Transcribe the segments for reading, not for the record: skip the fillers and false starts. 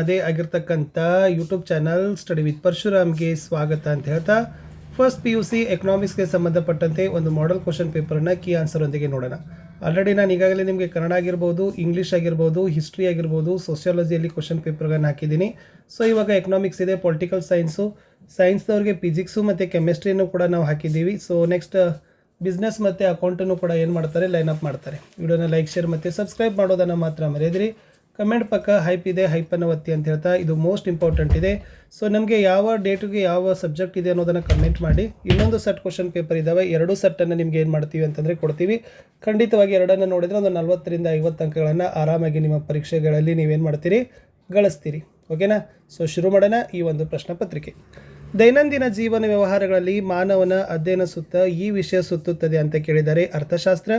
ಅದೇ ಆಗಿರ್ತಕ್ಕಂಥ YouTube channel study with ಪರಶುರಾಮ್ಗೆ ಸ್ವಾಗತ ಅಂತ ಹೇಳ್ತಾ ಫಸ್ಟ್ PUC ಎಕನಾಮಿಕ್ಸ್ಗೆ ಸಂಬಂಧಪಟ್ಟಂತೆ ಒಂದು ಮಾಡೆಲ್ ಕ್ವಶನ್ ಪೇಪರನ್ನು ಕೀ ಆನ್ಸರ್ ಒಂದಿಗೆ ನೋಡೋಣ. ಆಲ್ರೆಡಿ ನಾನು ಈಗಾಗಲೇ ನಿಮಗೆ ಕನ್ನಡ ಆಗಿರ್ಬೋದು, ಇಂಗ್ಲೀಷ್ ಆಗಿರ್ಬೋದು, ಹಿಸ್ಟ್ರಿ ಆಗಿರ್ಬೋದು, ಸೋಷಿಯಾಲಜಿಯಲ್ಲಿ ಕ್ವಶನ್ ಪೇಪರ್ಗಳನ್ನು ಹಾಕಿದ್ದೀನಿ. ಸೊ ಇವಾಗ ಎಕನಾಮಿಕ್ಸ್ ಇದೆ, ಪೊಲಿಟಿಕಲ್ ಸೈನ್ಸ್ದವ್ರಿಗೆ ಫಿಸಿಕ್ಸು ಮತ್ತು ಕೆಮಿಸ್ಟ್ರಿಯನ್ನು ಕೂಡ ನಾವು ಹಾಕಿದ್ದೀವಿ. ಸೊ ನೆಕ್ಸ್ಟ್ ಬಿಸ್ನೆಸ್ ಮತ್ತು ಅಕೌಂಟನ್ನು ಕೂಡ ಏನು ಮಾಡ್ತಾರೆ, ಲೈನ್ ಅಪ್ ಮಾಡ್ತಾರೆ. ವಿಡಿಯೋನ ಲೈಕ್, ಶೇರ್ ಮತ್ತು ಸಬ್ಸ್ಕ್ರೈಬ್ ಮಾಡೋದನ್ನು ಮಾತ್ರ ಮರೆಯದಿರಿ. ಕಮೆಂಟ್ ಪಕ್ಕ ಹೈಪ್ ಇದೆ, ಹೈಪನ್ನು ಒತ್ತಿ ಅಂತ ಹೇಳ್ತಾ ಇದು ಮೋಸ್ಟ್ ಇಂಪಾರ್ಟೆಂಟ್ ಇದೆ. ಸೊ ನಮಗೆ ಯಾವ ಡೇಟಿಗೆ ಯಾವ ಸಬ್ಜೆಕ್ಟ್ ಇದೆ ಅನ್ನೋದನ್ನು ಕಮೆಂಟ್ ಮಾಡಿ. ಇನ್ನೊಂದು ಸೆಟ್ ಕ್ವಶನ್ ಪೇಪರ್ ಇದ್ದಾವೆ, 2 ಸೆಟ್ಟನ್ನು ನಿಮ್ಗೆ ಏನು ಮಾಡ್ತೀವಿ ಅಂತಂದರೆ ಕೊಡ್ತೀವಿ. ಖಂಡಿತವಾಗಿ 2 ನೋಡಿದರೆ ಒಂದು 40 ರಿಂದ 50 ಅಂಕಗಳನ್ನು ಆರಾಮಾಗಿ ನಿಮ್ಮ ಪರೀಕ್ಷೆಗಳಲ್ಲಿ ನೀವೇನು ಮಾಡ್ತೀರಿ, ಗಳಿಸ್ತೀರಿ. ಓಕೆನಾ? ಸೊ ಶುರು ಮಾಡೋಣ ಈ ಒಂದು ಪ್ರಶ್ನೆ ಪತ್ರಿಕೆ. ದೈನಂದಿನ ಜೀವನ ವ್ಯವಹಾರಗಳಲ್ಲಿ ಮಾನವನ ಅಧ್ಯಯನ ಸುತ್ತ ಈ ವಿಷಯ ಸುತ್ತುತ್ತದೆ ಅಂತ ಕೇಳಿದರೆ ಅರ್ಥಶಾಸ್ತ್ರ.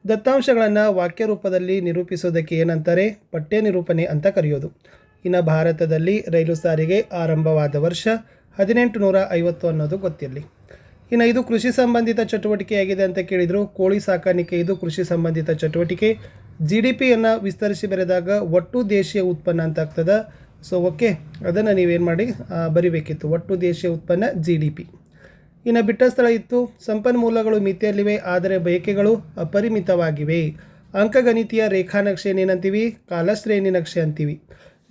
ದತ್ತಾಂಶಗಳನ್ನು ವಾಕ್ಯ ರೂಪದಲ್ಲಿ ನಿರೂಪಿಸೋದಕ್ಕೆ ಏನಂತಾರೆ, ಪಠ್ಯ ನಿರೂಪಣೆ ಅಂತ ಕರೆಯೋದು. ಇನ್ನು ಭಾರತದಲ್ಲಿ ರೈಲು ಸಾರಿಗೆ ಆರಂಭವಾದ ವರ್ಷ 1850 ಅನ್ನೋದು ಗೊತ್ತಿರಲಿ. ಇನ್ನು ಇದು ಕೃಷಿ ಸಂಬಂಧಿತ ಚಟುವಟಿಕೆಯಾಗಿದೆ ಅಂತ ಕೇಳಿದರು. ಕೋಳಿ ಸಾಕಾಣಿಕೆ ಇದು ಕೃಷಿ ಸಂಬಂಧಿತ ಚಟುವಟಿಕೆ. GDPಯನ್ನು ವಿಸ್ತರಿಸಿ ಬರೆದಾಗ ಒಟ್ಟು ದೇಶೀಯ ಉತ್ಪನ್ನ ಅಂತ ಆಗ್ತದೆ. ಸೊ ಓಕೆ, ಅದನ್ನು ನೀವೇನು ಮಾಡಿ ಬರಿಬೇಕಿತ್ತು, ಒಟ್ಟು ದೇಶೀಯ ಉತ್ಪನ್ನ GDP. ಇನ್ನು ಬಿಟ್ಟ ಸ್ಥಳ ಇತ್ತು. ಸಂಪನ್ಮೂಲಗಳು ಮಿತಿಯಲ್ಲಿವೆ, ಆದರೆ ಬಯಕೆಗಳು ಅಪರಿಮಿತವಾಗಿವೆ. ಅಂಕಗಣಿತೀಯ ರೇಖಾನಕ್ಷೆಯನ್ನು ಏನಂತೀವಿ, ಕಾಲಶ್ರೇಣಿ ನಕ್ಷೆ ಅಂತೀವಿ.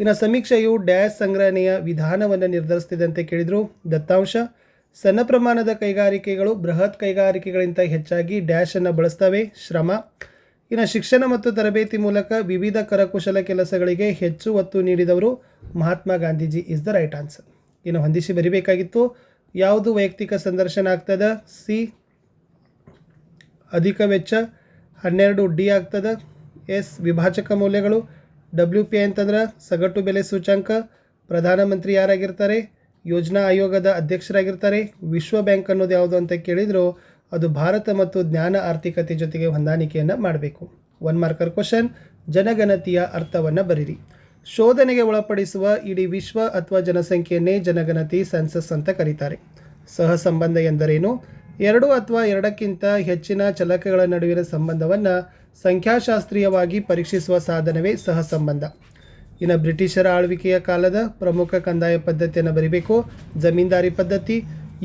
ಇನ್ನು ಸಮೀಕ್ಷೆಯು ಡ್ಯಾಶ್ ಸಂಗ್ರಹಣೆಯ ವಿಧಾನವನ್ನು ನಿರ್ಧರಿಸ್ತಿದೆ ಅಂತ ಕೇಳಿದರು. ದತ್ತಾಂಶ. ಸಣ್ಣ ಪ್ರಮಾಣದ ಕೈಗಾರಿಕೆಗಳು ಬೃಹತ್ ಕೈಗಾರಿಕೆಗಳಿಗಿಂತ ಹೆಚ್ಚಾಗಿ ಡ್ಯಾಶನ್ನು ಬಳಸ್ತವೆ, ಶ್ರಮ. ಇನ್ನು ಶಿಕ್ಷಣ ಮತ್ತು ತರಬೇತಿ ಮೂಲಕ ವಿವಿಧ ಕರಕುಶಲ ಕೆಲಸಗಳಿಗೆ ಹೆಚ್ಚು ಒತ್ತು ನೀಡಿದವರು Mahatma Gandhiji is the right answer. ಇನ್ನು ಹೊಂದಿಸಿ ಬರಿಬೇಕಾಗಿತ್ತು. ಯಾವುದು ವೈಯಕ್ತಿಕ ಸಂದರ್ಶನ ಆಗ್ತದೆ, ಸಿ. ಅಧಿಕ ವೆಚ್ಚ 12D ಆಗ್ತದೆ, ಎಸ್. ವಿಭಾಜಕ ಮೌಲ್ಯಗಳು WP ಅಂತಂದ್ರೆ ಸಗಟು ಬೆಲೆ ಸೂಚ್ಯಂಕ. ಪ್ರಧಾನಮಂತ್ರಿ ಯಾರಾಗಿರ್ತಾರೆ, ಯೋಜನಾ ಆಯೋಗದ ಅಧ್ಯಕ್ಷರಾಗಿರ್ತಾರೆ. ವಿಶ್ವ ಬ್ಯಾಂಕ್ ಅನ್ನೋದು ಯಾವುದು ಅಂತ ಕೇಳಿದ್ರು, ಅದು ಭಾರತ ಮತ್ತು ಜ್ಞಾನ ಆರ್ಥಿಕತೆ ಜೊತೆಗೆ ಹೊಂದಾಣಿಕೆಯನ್ನು ಮಾಡಬೇಕು. 1 ಮಾರ್ಕರ್ ಕ್ವಶನ್. ಜನಗಣತಿಯ ಅರ್ಥವನ್ನು ಬರೀರಿ. ಶೋಧನೆಗೆ ಒಳಪಡಿಸುವ ಇಡೀ ವಿಶ್ವ ಅಥವಾ ಜನಸಂಖ್ಯೆಯನ್ನೇ ಜನಗಣತಿ, ಸೆನ್ಸಸ್ ಅಂತ ಕರೀತಾರೆ. ಸಹ ಸಂಬಂಧ ಎಂದರೇನು? 2 ಅಥವಾ 2ಕ್ಕಿಂತ ಹೆಚ್ಚಿನ ಚಲಕಗಳ ನಡುವಿನ ಸಂಬಂಧವನ್ನು ಸಂಖ್ಯಾಶಾಸ್ತ್ರೀಯವಾಗಿ ಪರೀಕ್ಷಿಸುವ ಸಾಧನವೇ ಸಹ ಸಂಬಂಧ. ಇನ್ನು ಬ್ರಿಟಿಷರ ಆಳ್ವಿಕೆಯ ಕಾಲದ ಪ್ರಮುಖ ಕಂದಾಯ ಪದ್ಧತಿಯನ್ನು ಬರೀಬೇಕು, ಜಮೀನ್ದಾರಿ ಪದ್ಧತಿ.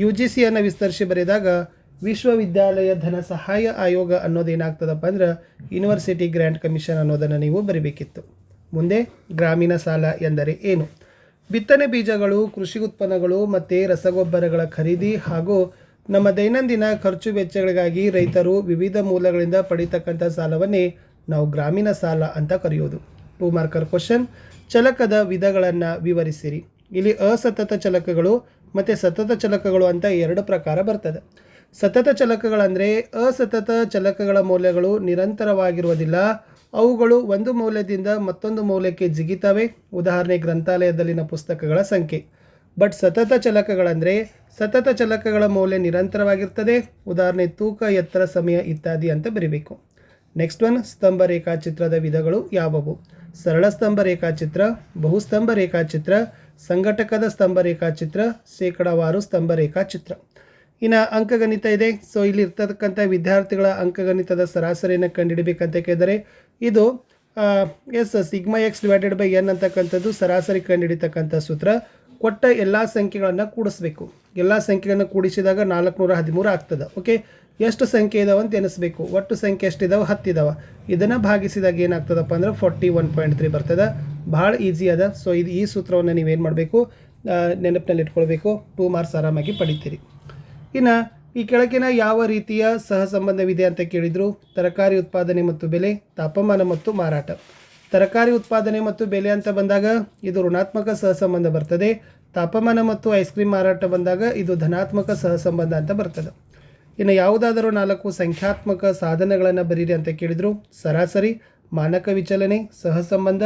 UGCಯನ್ನು ವಿಸ್ತರಿಸಿ ಬರೆದಾಗ ವಿಶ್ವವಿದ್ಯಾಲಯ ಧನ ಸಹಾಯ ಆಯೋಗ ಅನ್ನೋದೇನಾಗ್ತದಪ್ಪ ಅಂದ್ರೆ ಯೂನಿವರ್ಸಿಟಿ ಗ್ರ್ಯಾಂಟ್ ಕಮಿಷನ್ ಅನ್ನೋದನ್ನು ನೀವು ಬರೀಬೇಕಿತ್ತು. ಮುಂದೆ ಗ್ರಾಮೀಣ ಸಾಲ ಎಂದರೆ ಏನು? ಬಿತ್ತನೆ ಬೀಜಗಳು, ಕೃಷಿ ಉತ್ಪನ್ನಗಳು ಮತ್ತು ರಸಗೊಬ್ಬರಗಳ ಖರೀದಿ ಹಾಗೂ ನಮ್ಮ ದೈನಂದಿನ ಖರ್ಚು ವೆಚ್ಚಗಳಿಗಾಗಿ ರೈತರು ವಿವಿಧ ಮೂಲಗಳಿಂದ ಪಡಿತಕ್ಕಂಥ ಸಾಲವನ್ನೇ ನಾವು ಗ್ರಾಮೀಣ ಸಾಲ ಅಂತ ಕರೆಯೋದು. 2 ಮಾರ್ಕರ್ ಕ್ವಶನ್. ಚಲಕದ ವಿಧಗಳನ್ನು ವಿವರಿಸಿರಿ. ಇಲ್ಲಿ ಅಸತತ ಚಲಕಗಳು ಮತ್ತು ಸತತ ಚಲಕಗಳು ಅಂತ 2 ಪ್ರಕಾರ ಬರ್ತದೆ. ಸತತ ಚಲಕಗಳಂದರೆ ಅಸತತ ಚಲಕಗಳ ಮೌಲ್ಯಗಳು ನಿರಂತರವಾಗಿರುವುದಿಲ್ಲ, ಅವುಗಳು ಒಂದು ಮೌಲ್ಯದಿಂದ ಮತ್ತೊಂದು ಮೌಲ್ಯಕ್ಕೆ ಜಿಗಿತವೆ. ಉದಾಹರಣೆ ಗ್ರಂಥಾಲಯದಲ್ಲಿನ ಪುಸ್ತಕಗಳ ಸಂಖ್ಯೆ. ಬಟ್ ಸತತ ಚಲಕಗಳಂದರೆ ಸತತ ಚಲಕಗಳ ಮೌಲ್ಯ ನಿರಂತರವಾಗಿರ್ತದೆ. ಉದಾಹರಣೆ ತೂಕ, ಎತ್ತರ, ಸಮಯ ಇತ್ಯಾದಿ ಅಂತ ಬರೀಬೇಕು. Next one. ಸ್ತಂಭ ರೇಖಾಚಿತ್ರದ ವಿಧಗಳು ಯಾವುವು? ಸರಳ ಸ್ತಂಭ ರೇಖಾಚಿತ್ರ, ಬಹುಸ್ತಂಭ ರೇಖಾಚಿತ್ರ, ಸಂಘಟಕದ ಸ್ತಂಭ ರೇಖಾಚಿತ್ರ, ಶೇಕಡಾವಾರು ಸ್ತಂಭ ರೇಖಾಚಿತ್ರ. ಇನ್ನು ಅಂಕಗಣಿತ ಇದೆ. ಸೊ ಇಲ್ಲಿ ಇರ್ತಕ್ಕಂಥ ವಿದ್ಯಾರ್ಥಿಗಳ ಅಂಕಗಣಿತದ ಸರಾಸರಿಯನ್ನು ಕಂಡುಹಿಡಬೇಕಂತ ಕೇಳಿದರೆ ಇದು ಸಿಗ್ಮಾ x / n ಅಂತಕ್ಕಂಥದ್ದು ಸರಾಸರಿ ಕಂಡುಹಿಡಿತಕ್ಕಂಥ ಸೂತ್ರ. ಕೊಟ್ಟ ಎಲ್ಲ ಸಂಖ್ಯೆಗಳನ್ನು ಕೂಡಿಸ್ಬೇಕು. ಎಲ್ಲ ಸಂಖ್ಯೆಗಳನ್ನು ಕೂಡಿಸಿದಾಗ 413 ಆಗ್ತದೆ. ಓಕೆ, ಎಷ್ಟು ಸಂಖ್ಯೆ ಇದಾವೆ ಅಂತ ಎನಿಸ್ಬೇಕು. ಒಟ್ಟು ಸಂಖ್ಯೆ ಎಷ್ಟಿದಾವೆ, 10 ಇದಾವೆ. ಇದನ್ನು ಭಾಗಿಸಿದಾಗ ಏನಾಗ್ತದಪ್ಪ ಅಂದ್ರೆ 41.3 ಬರ್ತದೆ. ಭಾಳ ಈಸಿ ಅದ. ಸೊ ಈ ಸೂತ್ರವನ್ನು ನೀವೇನು ಮಾಡಬೇಕು, ನೆನಪಿನಲ್ಲಿ ಇಟ್ಕೊಳ್ಬೇಕು. 2 ಮಾರ್ಕ್ಸ್ ಆರಾಮಾಗಿ ಪಡಿತೀರಿ. ಇನ್ನು ಈ ಕೆಳಗಿನ ಯಾವ ರೀತಿಯ ಸಹ ಸಂಬಂಧವಿದೆ ಅಂತ ಕೇಳಿದರು. ತರಕಾರಿ ಉತ್ಪಾದನೆ ಮತ್ತು ಬೆಲೆ, ತಾಪಮಾನ ಮತ್ತು ಮಾರಾಟ. ತರಕಾರಿ ಉತ್ಪಾದನೆ ಮತ್ತು ಬೆಲೆ ಅಂತ ಬಂದಾಗ ಇದು ಋಣಾತ್ಮಕ ಸಹ ಸಂಬಂಧ ಬರ್ತದೆ. ತಾಪಮಾನ ಮತ್ತು ಐಸ್ ಕ್ರೀಮ್ ಮಾರಾಟ ಬಂದಾಗ ಇದು ಧನಾತ್ಮಕ ಸಹ ಸಂಬಂಧ ಅಂತ ಬರ್ತದೆ. ಇನ್ನು ಯಾವುದಾದರೂ 4 ಸಂಖ್ಯಾತ್ಮಕ ಸಾಧನಗಳನ್ನು ಬರೀರಿ ಅಂತ ಕೇಳಿದರು. ಸರಾಸರಿ, ಮಾನಕ ವಿಚಲನೆ, ಸಹ ಸಂಬಂಧ,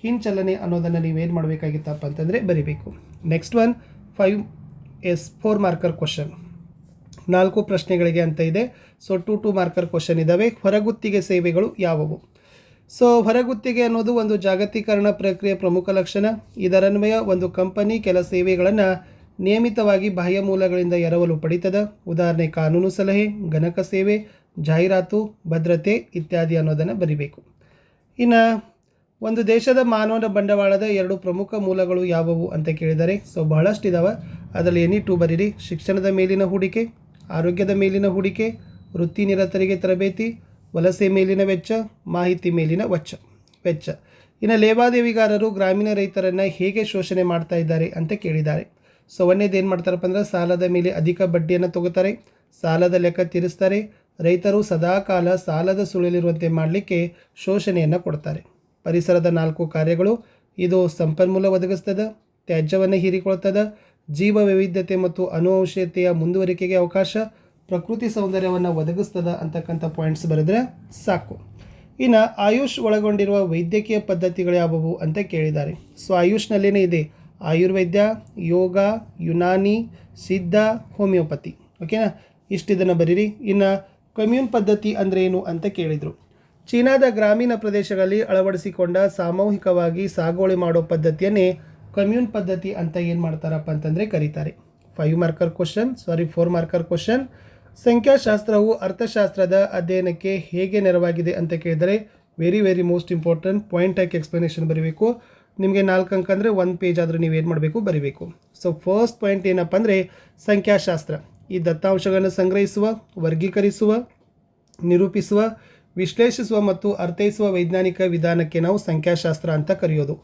ಹಿಂಚಲನೆ ಅನ್ನೋದನ್ನು ನೀವೇನು ಮಾಡಬೇಕಾಗಿತ್ತಪ್ಪ ಅಂತಂದರೆ ಬರಿಬೇಕು. Next one 4 marker question. 4 ಪ್ರಶ್ನೆಗಳಿಗೆ ಅಂತ ಇದೆ. ಸೊ 2 ಮಾರ್ಕರ್ ಕ್ವಶನ್ ಇದ್ದಾವೆ. ಹೊರಗುತ್ತಿಗೆ ಸೇವೆಗಳು ಯಾವುವು? ಸೊ ಹೊರಗುತ್ತಿಗೆ ಅನ್ನೋದು ಒಂದು ಜಾಗತೀಕರಣ ಪ್ರಕ್ರಿಯೆಯ ಪ್ರಮುಖ ಲಕ್ಷಣ. ಇದರನ್ವಯ ಒಂದು ಕಂಪನಿ ಕೆಲ ಸೇವೆಗಳನ್ನು ನಿಯಮಿತವಾಗಿ ಬಾಹ್ಯ ಮೂಲಗಳಿಂದ ಎರವಲು ಪಡೀತದೆ. ಉದಾಹರಣೆ ಕಾನೂನು ಸಲಹೆ, ಗಣಕ ಸೇವೆ, ಜಾಹೀರಾತು, ಭದ್ರತೆ ಇತ್ಯಾದಿ ಅನ್ನೋದನ್ನು ಬರಿಬೇಕು. ಇನ್ನು ಒಂದು ದೇಶದ ಮಾನವ ಬಂಡವಾಳದ 2 ಪ್ರಮುಖ ಮೂಲಗಳು ಯಾವುವು ಅಂತ ಕೇಳಿದ್ದಾರೆ. ಸೊ ಬಹಳಷ್ಟು ಇದಾವೆ, ಅದರಲ್ಲಿ ಎನಿ ಟು ಬರೀರಿ. ಶಿಕ್ಷಣದ ಮೇಲಿನ ಹೂಡಿಕೆ, ಆರೋಗ್ಯದ ಮೇಲಿನ ಹೂಡಿಕೆ, ವೃತ್ತಿ ನಿರತರಿಗೆ ತರಬೇತಿ, ವಲಸೆ ಮೇಲಿನ ವೆಚ್ಚ, ಮಾಹಿತಿ ಮೇಲಿನ ವೆಚ್ಚ. ಇನ್ನು ಲೇವಾದೇವಿಗಾರರು ಗ್ರಾಮೀಣ ರೈತರನ್ನು ಹೇಗೆ ಶೋಷಣೆ ಮಾಡ್ತಾ ಇದ್ದಾರೆ ಅಂತ ಕೇಳಿದ್ದಾರೆ. ಸೊ ಒಂದೇದು ಏನು ಮಾಡ್ತಾರಪ್ಪ ಅಂದ್ರೆ ಸಾಲದ ಮೇಲೆ ಅಧಿಕ ಬಡ್ಡಿಯನ್ನು ತಗೋತಾರೆ, ಸಾಲದ ಲೆಕ್ಕ ತೀರಿಸ್ತಾರೆ, ರೈತರು ಸದಾಕಾಲ ಸಾಲದ ಸುಳಿಲಿರುವಂತೆ ಮಾಡಲಿಕ್ಕೆ ಶೋಷಣೆಯನ್ನು ಕೊಡ್ತಾರೆ. ಪರಿಸರದ 4 ಕಾರ್ಯಗಳು, ಇದು ಸಂಪನ್ಮೂಲ ಒದಗಿಸ್ತದೆ, ತ್ಯಾಜ್ಯವನ್ನು ಹೀರಿಕೊಳ್ತದೆ, ಜೀವ ವೈವಿಧ್ಯತೆ ಮತ್ತು ಅನುವಂಶೀಯತೆಯ ಮುಂದುವರಿಕೆಗೆ ಅವಕಾಶ, ಪ್ರಕೃತಿ ಸೌಂದರ್ಯವನ್ನು ಒದಗಿಸ್ತದೆ ಅಂತಕ್ಕಂಥ ಪಾಯಿಂಟ್ಸ್ ಬರೆದ್ರೆ ಸಾಕು. ಇನ್ನು ಆಯುಷ್ ಒಳಗೊಂಡಿರುವ ವೈದ್ಯಕೀಯ ಪದ್ಧತಿಗಳು ಯಾವುವು ಅಂತ ಕೇಳಿದ್ದಾರೆ. ಸೊ ಆಯುಷ್ನಲ್ಲೇನೇ ಇದೆ ಆಯುರ್ವೇದ್ಯ, ಯೋಗ, ಯುನಾನಿ, ಸಿದ್ಧ, ಹೋಮಿಯೋಪತಿ. ಓಕೆನಾ, ಇಷ್ಟಿದನ್ನು ಬರೀರಿ. ಇನ್ನು ಕಮ್ಯೂನ್ ಪದ್ಧತಿ ಅಂದರೆ ಏನು ಅಂತ ಕೇಳಿದರು. ಚೀನಾದ ಗ್ರಾಮೀಣ ಪ್ರದೇಶಗಳಲ್ಲಿ ಅಳವಡಿಸಿಕೊಂಡ ಸಾಮೂಹಿಕವಾಗಿ ಸಾಗುವಳಿ ಮಾಡೋ ಪದ್ಧತಿಯನ್ನೇ ಕಮ್ಯೂನ್ ಪದ್ಧತಿ ಅಂತ ಏನು ಮಾಡ್ತಾರಪ್ಪ ಅಂತಂದರೆ ಕರೀತಾರೆ. 4 ಮಾರ್ಕರ್ ಕ್ವಶನ್. ಸಂಖ್ಯಾಶಾಸ್ತ್ರವು ಅರ್ಥಶಾಸ್ತ್ರದ ಅಧ್ಯಯನಕ್ಕೆ ಹೇಗೆ ನೆರವಾಗಿದೆ ಅಂತ ಕೇಳಿದರೆ ವೆರಿ ಮೋಸ್ಟ್ ಇಂಪಾರ್ಟೆಂಟ್ ಪಾಯಿಂಟ್ ಆಗಿ ಎಕ್ಸ್ಪ್ಲನೇಷನ್ ಬರೀಬೇಕು. ನಿಮಗೆ 4 ಅಂಕ ಅಂದರೆ 1 ಪೇಜ್ ಆದರೂ ನೀವೇನು ಮಾಡಬೇಕು ಬರೀಬೇಕು. ಸೊ ಫಸ್ಟ್ ಪಾಯಿಂಟ್ ಏನಪ್ಪ ಅಂದರೆ ಸಂಖ್ಯಾಶಾಸ್ತ್ರ ಈ ದತ್ತಾಂಶಗಳನ್ನು ಸಂಗ್ರಹಿಸುವ, ವರ್ಗೀಕರಿಸುವ, ನಿರೂಪಿಸುವ, ವಿಶ್ಲೇಷಿಸುವ ಮತ್ತು ಅರ್ಥೈಸುವ ವೈಜ್ಞಾನಿಕ ವಿಧಾನಕ್ಕೆ ನಾವು ಸಂಖ್ಯಾಶಾಸ್ತ್ರ ಅಂತ ಕರೆಯೋದು.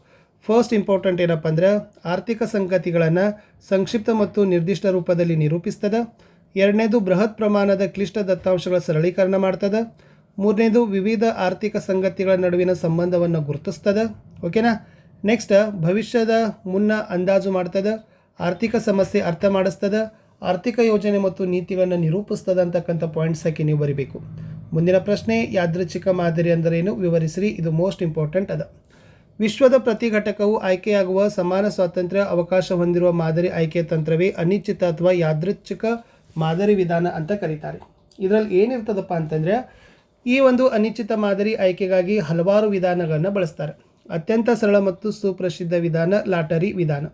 ಫಸ್ಟ್ ಇಂಪಾರ್ಟೆಂಟ್ ಏನಪ್ಪ ಅಂದರೆ ಆರ್ಥಿಕ ಸಂಗತಿಗಳನ್ನು ಸಂಕ್ಷಿಪ್ತ ಮತ್ತು ನಿರ್ದಿಷ್ಟ ರೂಪದಲ್ಲಿ ನಿರೂಪಿಸ್ತದೆ. 2ನೇದು ಬೃಹತ್ ಪ್ರಮಾಣದ ಕ್ಲಿಷ್ಟ ದತ್ತಾಂಶಗಳ ಸರಳೀಕರಣ ಮಾಡ್ತದೆ. 3ನೇದು ವಿವಿಧ ಆರ್ಥಿಕ ಸಂಗತಿಗಳ ನಡುವಿನ ಸಂಬಂಧವನ್ನು ಗುರುತಿಸ್ತದೆ. ಓಕೆನಾ. ನೆಕ್ಸ್ಟ್ ಭವಿಷ್ಯದ ಮುನ್ನ ಅಂದಾಜು ಮಾಡ್ತದೆ, ಆರ್ಥಿಕ ಸಮಸ್ಯೆ ಅರ್ಥ ಮಾಡಿಸ್ತದೆ, ಆರ್ಥಿಕ ಯೋಜನೆ ಮತ್ತು ನೀತಿಗಳನ್ನು ನಿರೂಪಿಸ್ತದೆ ಅಂತಕ್ಕಂಥ ಪಾಯಿಂಟ್ಸ್ ಹಾಕಿ ನೀವು ಬರೀಬೇಕು. ಮುಂದಿನ ಪ್ರಶ್ನೆ, ಯಾದೃಚ್ಛಿಕ ಮಾದರಿ ಅಂದರೇನು ವಿವರಿಸಿರಿ. ಇದು ಮೋಸ್ಟ್ ಇಂಪಾರ್ಟೆಂಟ್ ಅದ. ವಿಶ್ವದ ಪ್ರತಿ ಘಟಕವು ಆಯ್ಕೆಯಾಗುವ ಸಮಾನ ಸ್ವಾತಂತ್ರ್ಯ ಅವಕಾಶ ಹೊಂದಿರುವ ಮಾದರಿ ಆಯ್ಕೆ ತಂತ್ರವೇ ಅನಿಶ್ಚಿತ ಅಥವಾ ಯಾದೃಚ್ಛಿಕ ಮಾದರಿ ವಿಧಾನ ಅಂತ ಕರೀತಾರೆ. ಇದರಲ್ಲಿ ಏನಿರ್ತದಪ್ಪ ಅಂತಂದರೆ ಈ ಒಂದು ಅನಿಶ್ಚಿತ ಮಾದರಿ ಆಯ್ಕೆಗಾಗಿ ಹಲವಾರು ವಿಧಾನಗಳನ್ನು ಬಳಸ್ತಾರೆ. ಅತ್ಯಂತ ಸರಳ ಮತ್ತು ಸುಪ್ರಸಿದ್ಧ ವಿಧಾನ ಲಾಟರಿ ವಿಧಾನ.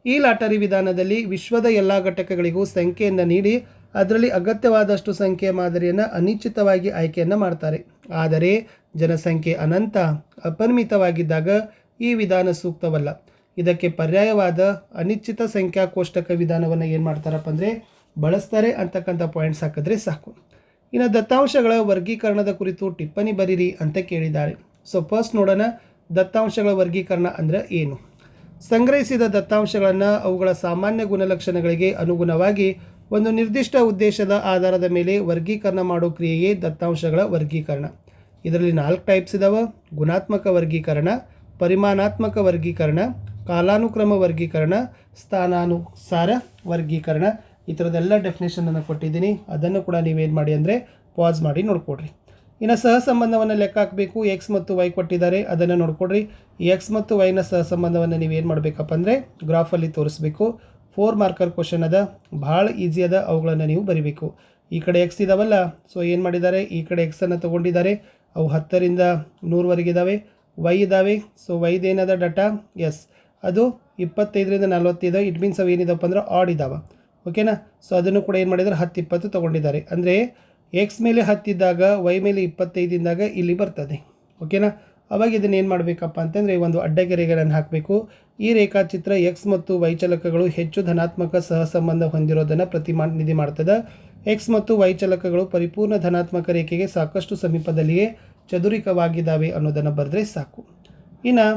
ಈ ಲಾಟರಿ ವಿಧಾನದಲ್ಲಿ ವಿಶ್ವದ ಎಲ್ಲ ಘಟಕಗಳಿಗೂ ಸಂಖ್ಯೆಯನ್ನು ನೀಡಿ ಅದರಲ್ಲಿ ಅಗತ್ಯವಾದಷ್ಟು ಸಂಖ್ಯೆಯ ಮಾದರಿಯನ್ನು ಅನಿಶ್ಚಿತವಾಗಿ ಆಯ್ಕೆಯನ್ನು ಮಾಡ್ತಾರೆ. ಆದರೆ ಜನಸಂಖ್ಯೆ ಅನಂತ ಅಪರಿಮಿತವಾಗಿದ್ದಾಗ ಈ ವಿಧಾನ ಸೂಕ್ತವಲ್ಲ. ಇದಕ್ಕೆ ಪರ್ಯಾಯವಾದ ಅನಿಶ್ಚಿತ ಸಂಖ್ಯಾ ಕೋಷ್ಟಕ ವಿಧಾನವನ್ನು ಏನು ಮಾಡ್ತಾರಪ್ಪ ಅಂದರೆ ಬಳಸ್ತಾರೆ ಅಂತಕ್ಕಂಥ ಪಾಯಿಂಟ್ಸ್ ಹಾಕಿದ್ರೆ ಸಾಕು. ಇನ್ನು ದತ್ತಾಂಶಗಳ ವರ್ಗೀಕರಣದ ಕುರಿತು ಟಿಪ್ಪಣಿ ಬರೀರಿ ಅಂತ ಕೇಳಿದ್ದಾರೆ. ಸೊ ಫಸ್ಟ್ ನೋಡೋಣ, ದತ್ತಾಂಶಗಳ ವರ್ಗೀಕರಣ ಅಂದರೆ ಏನು. ಸಂಗ್ರಹಿಸಿದ ದತ್ತಾಂಶಗಳನ್ನು ಅವುಗಳ ಸಾಮಾನ್ಯ ಗುಣಲಕ್ಷಣಗಳಿಗೆ ಅನುಗುಣವಾಗಿ ಒಂದು ನಿರ್ದಿಷ್ಟ ಉದ್ದೇಶದ ಆಧಾರದ ಮೇಲೆ ವರ್ಗೀಕರಣ ಮಾಡೋ ಕ್ರಿಯೆಯೇ ದತ್ತಾಂಶಗಳ ವರ್ಗೀಕರಣ. ಇದರಲ್ಲಿ 4 ಟೈಪ್ಸ್ ಇದಾವೆ: ಗುಣಾತ್ಮಕ ವರ್ಗೀಕರಣ, ಪರಿಮಾಣಾತ್ಮಕ ವರ್ಗೀಕರಣ, ಕಾಲಾನುಕ್ರಮ ವರ್ಗೀಕರಣ, ಸ್ಥಾನಾನುಸಾರ ವರ್ಗೀಕರಣ. ಈ ಥರದ್ದೆಲ್ಲ ಡೆಫಿನೇಷನನ್ನು ಕೊಟ್ಟಿದ್ದೀನಿ, ಅದನ್ನು ಕೂಡ ನೀವೇನು ಮಾಡಿ ಅಂದರೆ ಪಾಸ್ ಮಾಡಿ ನೋಡ್ಕೊಡ್ರಿ. ಇನ್ನು ಸಹಸಂಬಂಧವನ್ನು ಲೆಕ್ಕ ಹಾಕಬೇಕು. ಎಕ್ಸ್ ಮತ್ತು ವೈ ಕೊಟ್ಟಿದ್ದಾರೆ, ಅದನ್ನು ನೋಡ್ಕೊಡ್ರಿ. ಈ ಎಕ್ಸ್ ಮತ್ತು ವೈನ ಸಹಸಂಬಂಧವನ್ನು ನೀವೇನು ಮಾಡಬೇಕಪ್ಪ ಅಂದರೆ ಗ್ರಾಫಲ್ಲಿ ತೋರಿಸ್ಬೇಕು. 4 ಮಾರ್ಕರ್ ಕ್ವಶನ್ ಅದ, ಭಾಳ ಈಸಿ ಅದ, ಅವುಗಳನ್ನು ನೀವು ಬರಿಬೇಕು. ಈ ಕಡೆ ಎಕ್ಸ್ ಇದಾವಲ್ಲ, ಸೊ ಏನು ಮಾಡಿದ್ದಾರೆ, ಈ ಕಡೆ ಎಕ್ಸನ್ನು ತೊಗೊಂಡಿದ್ದಾರೆ, ಅವು 10ರಿಂದ 100ವರೆಗೆ ಇದ್ದಾವೆ. ವೈ ಇದ್ದಾವೆ, ಸೊ ವೈದೇನದ ಡಾಟಾ ಎಸ್, ಅದು 25ರಿಂದ 40 ಇದೆ. ಇಟ್ ಮೀನ್ಸ್ ಅವು ಏನಿದಪ್ಪ ಅಂದ್ರೆ ಆಡ್ ಇದ್ದಾವೆ. ಓಕೆನಾ. ಸೊ ಅದನ್ನು ಕೂಡ ಏನು ಮಾಡಿದ್ದಾರೆ, 10, 20 ತೊಗೊಂಡಿದ್ದಾರೆ. ಅಂದರೆ ಎಕ್ಸ್ ಮೇಲೆ 10 ಇದ್ದಾಗ ವೈ ಮೇಲೆ 25 ಇದ್ದಾಗ ಇಲ್ಲಿ ಬರ್ತದೆ. ಓಕೆನಾ. ಅವಾಗ ಇದನ್ನು ಏನು ಮಾಡಬೇಕಪ್ಪ ಅಂತಂದರೆ ಒಂದು ಅಡ್ಡಗೆರೆಗಳನ್ನು ಹಾಕಬೇಕು. ಈ ರೇಖಾಚಿತ್ರ ಎಕ್ಸ್ ಮತ್ತು ವೈ ಚಲಕಗಳು ಹೆಚ್ಚು ಧನಾತ್ಮಕ ಸಹಸಂಬಂಧ ಹೊಂದಿರೋದನ್ನು ಪ್ರತಿನಿಧಿ ಮಾಡ್ತದೆ. ಎಕ್ಸ್ ಮತ್ತು ವೈ ಚಲಕಗಳು ಪರಿಪೂರ್ಣ ಧನಾತ್ಮಕ ರೇಖೆಗೆ ಸಾಕಷ್ಟು ಸಮೀಪದಲ್ಲಿಯೇ ಚದುರಿಕವಾಗಿದ್ದಾವೆ ಅನ್ನೋದನ್ನು ಬರೆದ್ರೆ ಸಾಕು. ಇನ್ನು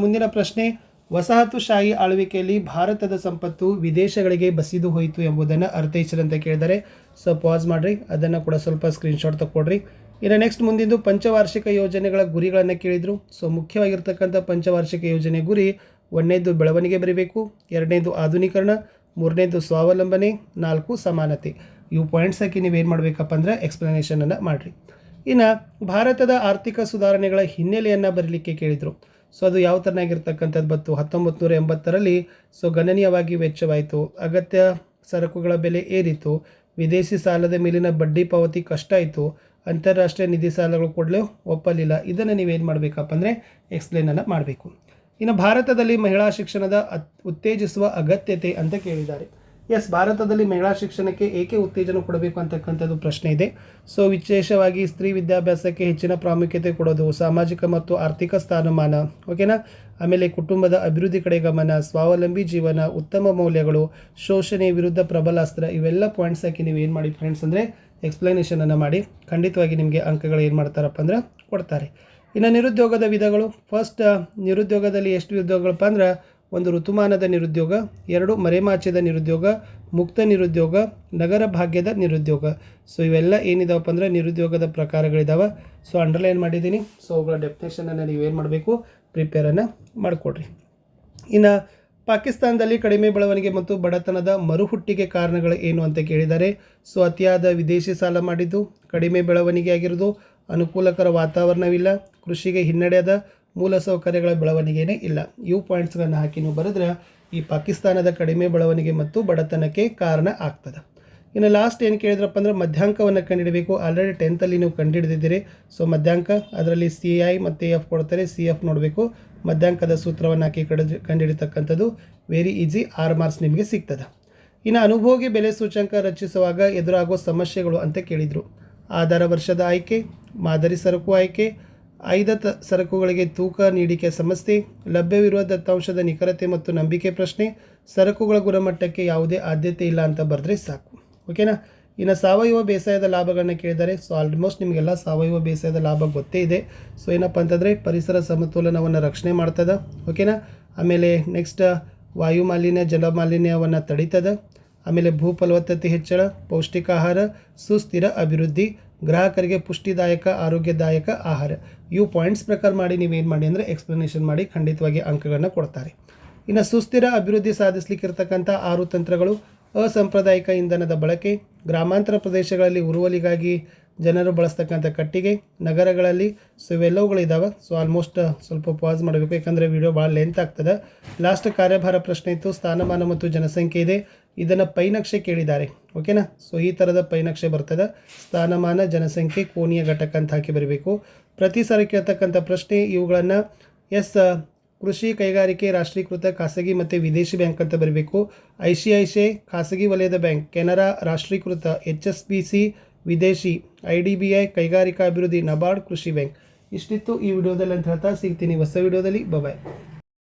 ಮುಂದಿನ ಪ್ರಶ್ನೆ, ವಸಾಹತುಶಾಹಿ ಆಳ್ವಿಕೆಯಲ್ಲಿ ಭಾರತದ ಸಂಪತ್ತು ವಿದೇಶಗಳಿಗೆ ಬಸಿದು ಹೋಯಿತು ಎಂಬುದನ್ನು ಅರ್ಥೈಸಿರಿ ಅಂತ ಕೇಳಿದರೆ. ಸೊ ಪಾಸ್ ಮಾಡಿರಿ, ಅದನ್ನು ಕೂಡ ಸ್ವಲ್ಪ ಸ್ಕ್ರೀನ್ಶಾಟ್ ತಗೊಳ್ರಿ. ಇನ್ನು ನೆಕ್ಸ್ಟ್ ಮುಂದಿಂದು ಪಂಚವಾರ್ಷಿಕ ಯೋಜನೆಗಳ ಗುರಿಗಳನ್ನು ಕೇಳಿದರು. ಸೊ ಮುಖ್ಯವಾಗಿರ್ತಕ್ಕಂಥ ಪಂಚವಾರ್ಷಿಕ ಯೋಜನೆ ಗುರಿ 1ನೇದು ಬೆಳವಣಿಗೆ ಬರೀಬೇಕು, 2ನೇದು ಆಧುನೀಕರಣ, 3ನೇದು ಸ್ವಾವಲಂಬನೆ, 4 ಸಮಾನತೆ. ಇವು ಪಾಯಿಂಟ್ಸ್ ಹಾಕಿ ನೀವೇನು ಮಾಡಬೇಕಪ್ಪ ಅಂದರೆ ಎಕ್ಸ್ಪ್ಲನೇಷನನ್ನು ಮಾಡಿರಿ. ಇನ್ನು ಭಾರತದ ಆರ್ಥಿಕ ಸುಧಾರಣೆಗಳ ಹಿನ್ನೆಲೆಯನ್ನು ಬರಲಿಕ್ಕೆ ಕೇಳಿದರು. ಸೊ ಅದು ಯಾವ ಥರನಾಗಿರ್ತಕ್ಕಂಥದ್ದು ಬಂತು, 1980ರಲ್ಲಿ ಸೊ ಗಣನೀಯವಾಗಿ ವೆಚ್ಚವಾಯಿತು, ಅಗತ್ಯ ಸರಕುಗಳ ಬೆಲೆ ಏರಿತು, ವಿದೇಶಿ ಸಾಲದ ಮೇಲಿನ ಬಡ್ಡಿ ಪಾವತಿ ಕಷ್ಟ ಆಯಿತು, ಅಂತಾರಾಷ್ಟ್ರೀಯ ನಿಧಿ ಸಾಲಗಳು ಕೊಡಲು ಒಪ್ಪಲಿಲ್ಲ. ಇದನ್ನು ನೀವೇನು ಮಾಡಬೇಕಪ್ಪ ಅಂದರೆ ಎಕ್ಸ್ಪ್ಲೇನನ್ನು ಮಾಡಬೇಕು. ಇನ್ನು ಭಾರತದಲ್ಲಿ ಮಹಿಳಾ ಶಿಕ್ಷಣದ ಉತ್ತೇಜಿಸುವ ಅಗತ್ಯತೆ ಅಂತ ಕೇಳಿದ್ದಾರೆ. ಎಸ್, ಭಾರತದಲ್ಲಿ ಮಹಿಳಾ ಶಿಕ್ಷಣಕ್ಕೆ ಏಕೆ ಉತ್ತೇಜನ ಕೊಡಬೇಕು ಅಂತಕ್ಕಂಥದ್ದು ಪ್ರಶ್ನೆ ಇದೆ. ಸೊ ವಿಶೇಷವಾಗಿ ಸ್ತ್ರೀ ವಿದ್ಯಾಭ್ಯಾಸಕ್ಕೆ ಹೆಚ್ಚಿನ ಪ್ರಾಮುಖ್ಯತೆ ಕೊಡೋದು, ಸಾಮಾಜಿಕ ಮತ್ತು ಆರ್ಥಿಕ ಸ್ಥಾನಮಾನ, ಓಕೆನಾ. ಆಮೇಲೆ ಕುಟುಂಬದ ಅಭಿವೃದ್ಧಿ ಕಡೆ ಗಮನ, ಸ್ವಾವಲಂಬಿ ಜೀವನ, ಉತ್ತಮ ಮೌಲ್ಯಗಳು, ಶೋಷಣೆ ವಿರುದ್ಧ ಪ್ರಬಲ ಅಸ್ತ್ರ, ಇವೆಲ್ಲ ಪಾಯಿಂಟ್ಸ್ ಹಾಕಿ ನೀವು ಏನು ಮಾಡಿ ಫ್ರೆಂಡ್ಸ್ ಅಂದರೆ ಎಕ್ಸ್ಪ್ಲನೇಷನನ್ನು ಮಾಡಿ ಖಂಡಿತವಾಗಿ ನಿಮಗೆ ಅಂಕಗಳು ಏನು ಮಾಡ್ತಾರಪ್ಪ ಅಂದ್ರೆ ಕೊಡ್ತಾರೆ. ಇನ್ನು ನಿರುದ್ಯೋಗದ ವಿಧಗಳು. ಫಸ್ಟ್, ನಿರುದ್ಯೋಗದಲ್ಲಿ ಎಷ್ಟು ವಿಧಗಳಪ್ಪ ಅಂದ್ರೆ, 1 ಋತುಮಾನದ ನಿರುದ್ಯೋಗ, 2 ಮರೆಮಾಚಿದ ನಿರುದ್ಯೋಗ, ಮುಕ್ತ ನಿರುದ್ಯೋಗ, ನಗರ ಭಾಗ್ಯದ ನಿರುದ್ಯೋಗ. ಸೊ ಇವೆಲ್ಲ ಏನಿದಾವಪ್ಪ ಅಂದರೆ ನಿರುದ್ಯೋಗದ ಪ್ರಕಾರಗಳಿದ್ದಾವೆ. ಸೊ ಅಂಡರ್ಲೈನ್ ಮಾಡಿದ್ದೀನಿ. ಸೊ ಅವುಗಳ ಡೆಫಿನೇಷನನ್ನು ನೀವೇನು ಮಾಡಬೇಕು, ಪ್ರಿಪೇರನ್ನು ಮಾಡಿಕೊಡ್ರಿ. ಇನ್ನು ಪಾಕಿಸ್ತಾನದಲ್ಲಿ ಕಡಿಮೆ ಬೆಳವಣಿಗೆ ಮತ್ತು ಬಡತನದ ಮರುಹುಟ್ಟಿಗೆ ಕಾರಣಗಳು ಏನು ಅಂತ ಕೇಳಿದ್ದಾರೆ. ಸೊ ಅತಿಯಾದ ವಿದೇಶಿ ಸಾಲ ಮಾಡಿದ್ದು, ಕಡಿಮೆ ಬೆಳವಣಿಗೆ ಆಗಿರೋದು, ಅನುಕೂಲಕರ ವಾತಾವರಣವಿಲ್ಲ, ಕೃಷಿಗೆ ಹಿನ್ನಡೆಯಾದ ಮೂಲಸೌಕರ್ಯಗಳ ಬೆಳವಣಿಗೆನೇ ಇಲ್ಲ. ಇವು ಪಾಯಿಂಟ್ಸ್ಗಳನ್ನು ಹಾಕಿ ನೀವು ಬರೆದ್ರೆ ಈ ಪಾಕಿಸ್ತಾನದ ಕಡಿಮೆ ಬೆಳವಣಿಗೆ ಮತ್ತು ಬಡತನಕ್ಕೆ ಕಾರಣ ಆಗ್ತದೆ. ಇನ್ನು ಲಾಸ್ಟ್ ಏನು ಕೇಳಿದ್ರಪ್ಪ ಅಂದ್ರೆ ಮಧ್ಯಾಂಕವನ್ನು ಕಂಡುಹಿಡಬೇಕು. ಆಲ್ರೆಡಿ 10th ನೀವು ಕಂಡುಹಿಡಿದಿದ್ದೀರಿ. ಸೊ ಮಧ್ಯಾಂಕ ಅದರಲ್ಲಿ CI ಮತ್ತು F ಕೊಡ್ತಾರೆ. CF ನೋಡಬೇಕು. ಮಧ್ಯಾಂಕದ ಸೂತ್ರವನ್ನು ಹಾಕಿ ಕಂಡುಹಿಡಿತಕ್ಕಂಥದ್ದು ವೆರಿ ಈಸಿ, 6 ಮಾರ್ಕ್ಸ್ ನಿಮಗೆ ಸಿಗ್ತದೆ. ಇನ್ನು ಅನುಭೋಗಿ ಬೆಲೆ ಸೂಚ್ಯಂಕ ರಚಿಸುವಾಗ ಎದುರಾಗೋ ಸಮಸ್ಯೆಗಳು ಅಂತ ಕೇಳಿದರು. ಆಧಾರ ವರ್ಷದ ಆಯ್ಕೆ, ಮಾದರಿ ಸರಕು ಆಯ್ಕೆ, ಆಯ್ದ ಸರಕುಗಳಿಗೆ ತೂಕ ನೀಡಿಕೆ ಸಮಸ್ಯೆ, ಲಭ್ಯವಿರುವ ದತ್ತಾಂಶದ ನಿಖರತೆ ಮತ್ತು ನಂಬಿಕೆ ಪ್ರಶ್ನೆ, ಸರಕುಗಳ ಗುಣಮಟ್ಟಕ್ಕೆ ಯಾವುದೇ ಆದ್ಯತೆ ಇಲ್ಲ ಅಂತ ಬರೆದ್ರೆ ಸಾಕು, ಓಕೆನಾ. ಇನ್ನು ಸಾವಯವ ಬೇಸಾಯದ ಲಾಭಗಳನ್ನ ಕೇಳಿದ್ದಾರೆ. ಸೊ ಆಲ್ಮೋಸ್ಟ್ ನಿಮಗೆಲ್ಲ ಸಾವಯವ ಬೇಸಾಯದ ಲಾಭ ಗೊತ್ತೇ ಇದೆ. ಸೊ ಏನಪ್ಪ ಅಂತಂದರೆ ಪರಿಸರ ಸಮತೋಲನವನ್ನು ರಕ್ಷಣೆ ಮಾಡ್ತದೆ, ಓಕೆನಾ. ಆಮೇಲೆ ನೆಕ್ಸ್ಟ್ ವಾಯು ಮಾಲಿನ್ಯ, ಜಲ ಮಾಲಿನ್ಯವನ್ನು ತಡೀತದೆ. ಆಮೇಲೆ ಭೂ ಫಲವತ್ತತೆ ಹೆಚ್ಚಳ, ಪೌಷ್ಟಿಕ ಆಹಾರ, ಸುಸ್ಥಿರ ಅಭಿವೃದ್ಧಿ, ಗ್ರಾಹಕರಿಗೆ ಪುಷ್ಟಿದಾಯಕ ಆರೋಗ್ಯದಾಯಕ ಆಹಾರ. ಇವು ಪಾಯಿಂಟ್ಸ್ ಪ್ರಕಾರ ಮಾಡಿ ನೀವೇನು ಮಾಡಿ ಅಂದರೆ ಎಕ್ಸ್ಪ್ಲನೇಷನ್ ಮಾಡಿ ಖಂಡಿತವಾಗಿ ಅಂಕಗಳನ್ನು ಕೊಡ್ತಾರೆ. ಇನ್ನು ಸುಸ್ಥಿರ ಅಭಿವೃದ್ಧಿ ಸಾಧಿಸಲಿಕ್ಕಿರ್ತಕ್ಕಂಥ 6 ತಂತ್ರಗಳು. ಅಸಾಂಪ್ರದಾಯಿಕ ಇಂಧನದ ಬಳಕೆ, ಗ್ರಾಮಾಂತರ ಪ್ರದೇಶಗಳಲ್ಲಿ ಉರುವಲಿಗಾಗಿ ಜನರು ಬಳಸ್ತಕ್ಕಂಥ ಕಟ್ಟಿಗೆ, ನಗರಗಳಲ್ಲಿ. ಸೊ ಇವೆಲ್ಲವುಗಳಿದ್ದಾವೆ. ಸೊ ಆಲ್ಮೋಸ್ಟ್ ಸ್ವಲ್ಪ ಪಾಸ್ ಮಾಡಬೇಕು, ಯಾಕಂದರೆ ವಿಡಿಯೋ ಭಾಳ ಲೆಂತ್ ಆಗ್ತದೆ. ಲಾಸ್ಟ್ ಕಾರ್ಯಭಾರ ಪ್ರಶ್ನೆ ಇತ್ತು. ಸ್ಥಾನಮಾನ ಮತ್ತು ಜನಸಂಖ್ಯೆ ಇದೆ. ಇದನ್ನು ಪೈನಕ್ಷೆ ಕೇಳಿದ್ದಾರೆ, ಓಕೆನಾ. ಸೊ ಈ ಥರದ ಪೈನಕ್ಷೆ ಬರ್ತದೆ. ಸ್ಥಾನಮಾನ, ಜನಸಂಖ್ಯೆ, ಕೋನೀಯ ಘಟಕ ಅಂತ ಹಾಕಿ ಬರೀಬೇಕು. ಪ್ರತಿ ಸಾರಿ ಕೇಳ್ತಕ್ಕಂಥ ಪ್ರಶ್ನೆ ಇವುಗಳನ್ನು ಕೃಷಿ, ಕೈಗಾರಿಕೆ, ರಾಷ್ಟ್ರೀಕೃತ, ಖಾಸಗಿ ಮತ್ತು ವಿದೇಶಿ ಬ್ಯಾಂಕ್ ಅಂತ ಬರೀಬೇಕು. ICICI ಖಾಸಗಿ ವಲಯದ ಬ್ಯಾಂಕ್, ಕೆನರಾ ರಾಷ್ಟ್ರೀಕೃತ, HSBC ವಿದೇಶಿ, IDBI ಕೈಗಾರಿಕಾ ಅಭಿವೃದ್ಧಿ, ನಬಾರ್ಡ್ ಕೃಷಿ ಬ್ಯಾಂಕ್. ಇಷ್ಟಿತ್ತು ಈ ವಿಡಿಯೋದಲ್ಲಿ ಅಂತ ಹೇಳ್ತಾ ಸಿಗ್ತೀನಿ ಹೊಸ ವಿಡಿಯೋದಲ್ಲಿ. ಬಾಯ್.